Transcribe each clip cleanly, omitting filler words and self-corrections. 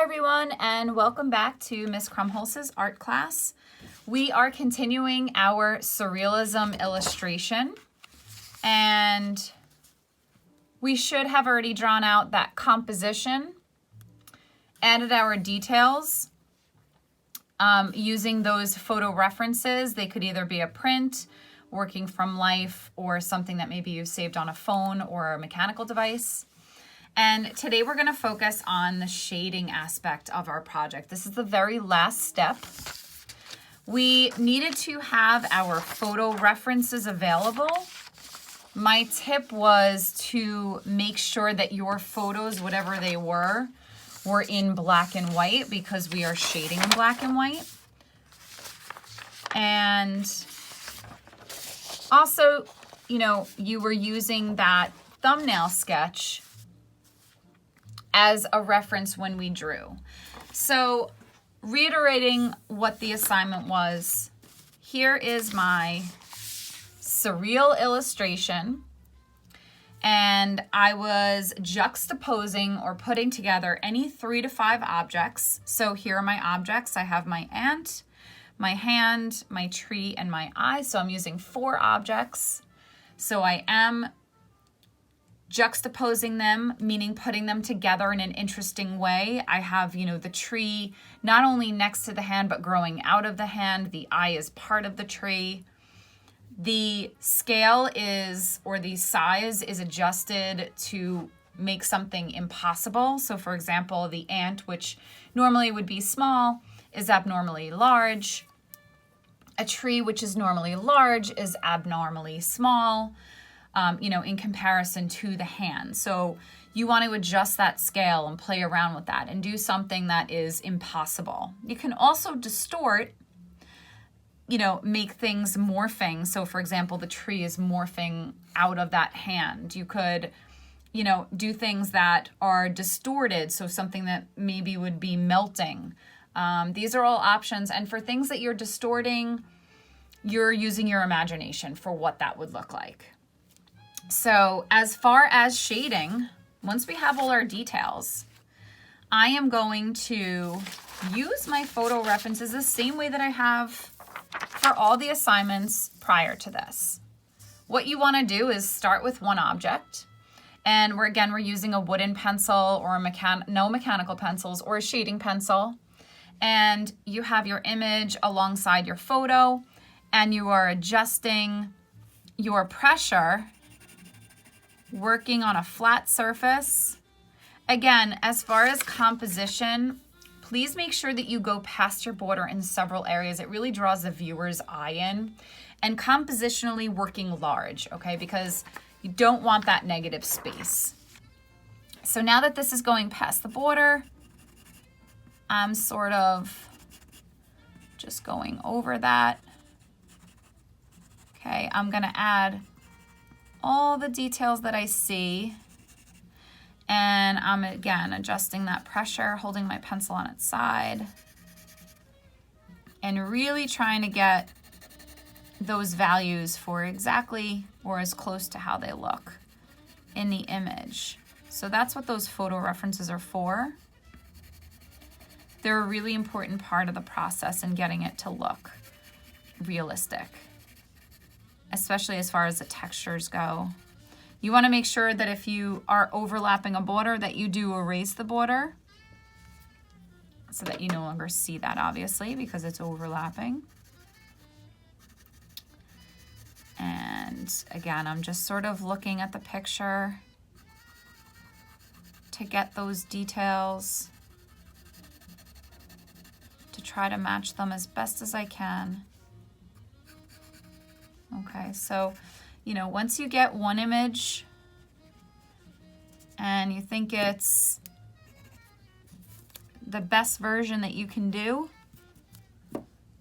everyone, and welcome back to Miss Krumholz's art class. We are continuing our surrealism illustration, and we should have already drawn out that composition, added our details using those photo references. They could either be a print, working from life, or something that maybe you've saved on a phone or a mechanical device. And today we're going to focus on the shading aspect of our project. This is the very last step. We needed to have our photo references available. My tip was to make sure that your photos, whatever they were in black and white, because we are shading in black and white. And also, you were using that thumbnail sketch as a reference when we drew. So reiterating what the assignment was, here is my surreal illustration, and I was juxtaposing or putting together any 3 to 5 objects. So here are my objects. I have my ant, my hand, my tree, and my eye. So I'm using 4 objects. So I am juxtaposing them, meaning putting them together in an interesting way. I have, the tree not only next to the hand, but growing out of the hand. The eye is part of the tree. The scale is, or the size is adjusted to make something impossible. So for example, the ant, which normally would be small, is abnormally large. A tree, which is normally large, is abnormally small. In comparison to the hand. So you want to adjust that scale and play around with that and do something that is impossible. You can also distort, make things morphing. So for example, the tree is morphing out of that hand. You could, do things that are distorted. So something that maybe would be melting. These are all options. And for things that you're distorting, you're using your imagination for what that would look like. So as far as shading, once we have all our details, I am going to use my photo references the same way that I have for all the assignments prior to this. What you want to do is start with one object, and we're using a wooden pencil or no mechanical pencils or a shading pencil, and you have your image alongside your photo, and you are adjusting your pressure, working on a flat surface. Again, as far as composition, please make sure that you go past your border in several areas. It really draws the viewer's eye in. And compositionally working large, okay? Because you don't want that negative space. So now that this is going past the border, I'm sort of just going over that. Okay, I'm gonna add all the details that I see, and I'm again adjusting that pressure, holding my pencil on its side, and really trying to get those values for exactly or as close to how they look in the image. So that's what those photo references are for. They're a really important part of the process in getting it to look realistic, especially as far as the textures go. You want to make sure that if you are overlapping a border that you do erase the border so that you no longer see that, obviously, because it's overlapping. And again, I'm just sort of looking at the picture to get those details, to try to match them as best as I can. Okay, so, once you get one image and you think it's the best version that you can do,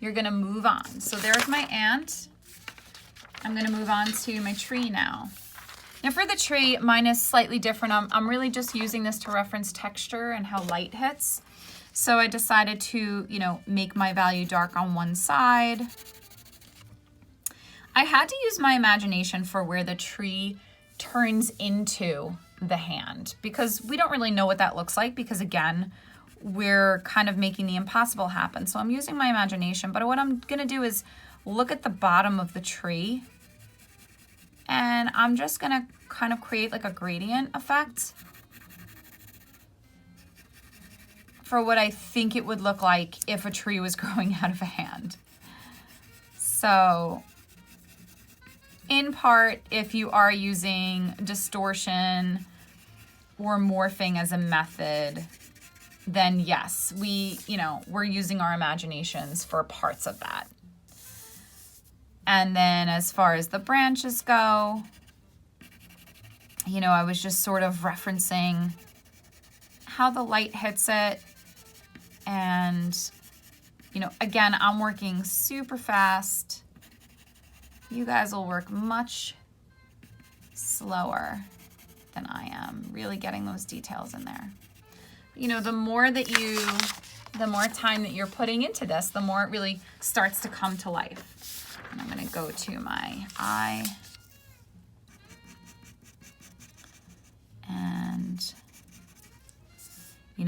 you're gonna move on. So there's my ant. I'm gonna move on to my tree now. Now for the tree, mine is slightly different. I'm really just using this to reference texture and how light hits. So I decided to, make my value dark on one side. I had to use my imagination for where the tree turns into the hand, because we don't really know what that looks like, because again, we're kind of making the impossible happen. So I'm using my imagination, but what I'm gonna do is look at the bottom of the tree, and I'm just gonna kind of create like a gradient effect for what I think it would look like if a tree was growing out of a hand. So in part, if you are using distortion or morphing as a method, then yes, we're using our imaginations for parts of that. And then as far as the branches go, I was just sort of referencing how the light hits it. And, again, I'm working super fast. You guys will work much slower than I am, really getting those details in there. The more time that you're putting into this, the more it really starts to come to life. And I'm going to go to my eye. And,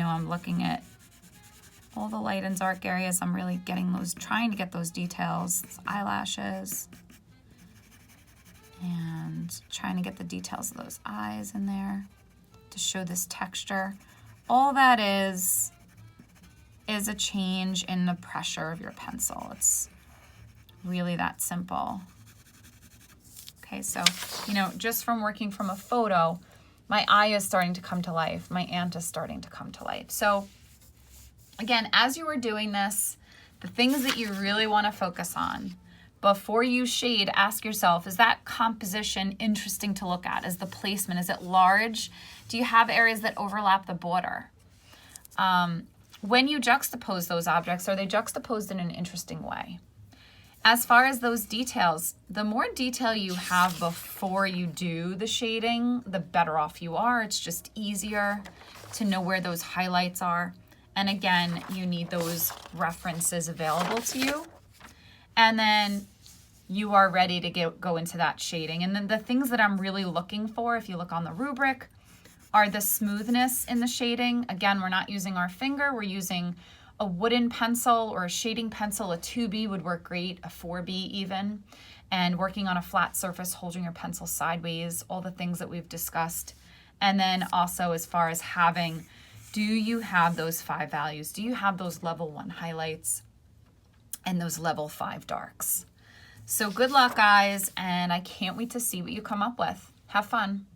I'm looking at all the light and dark areas. I'm really trying to get those details, eyelashes, and trying to get the details of those eyes in there to show this texture. All that is a change in the pressure of your pencil. It's really that simple. Okay, so, just from working from a photo, my eye is starting to come to life. My ant is starting to come to life. So again, as you are doing this, the things that you really want to focus on before you shade, ask yourself, is that composition interesting to look at? Is the placement, is it large? Do you have areas that overlap the border? When you juxtapose those objects, are they juxtaposed in an interesting way? As far as those details, the more detail you have before you do the shading, the better off you are. It's just easier to know where those highlights are. And again, you need those references available to you. And then you are ready to go into that shading. And then the things that I'm really looking for, if you look on the rubric, are the smoothness in the shading. Again, we're not using our finger, we're using a wooden pencil or a shading pencil. A 2B would work great, a 4B even. And working on a flat surface, holding your pencil sideways, all the things that we've discussed. And then also as far as do you have those 5 values? Do you have those level 1 highlights and those level 5 darks? So good luck, guys, and I can't wait to see what you come up with. Have fun.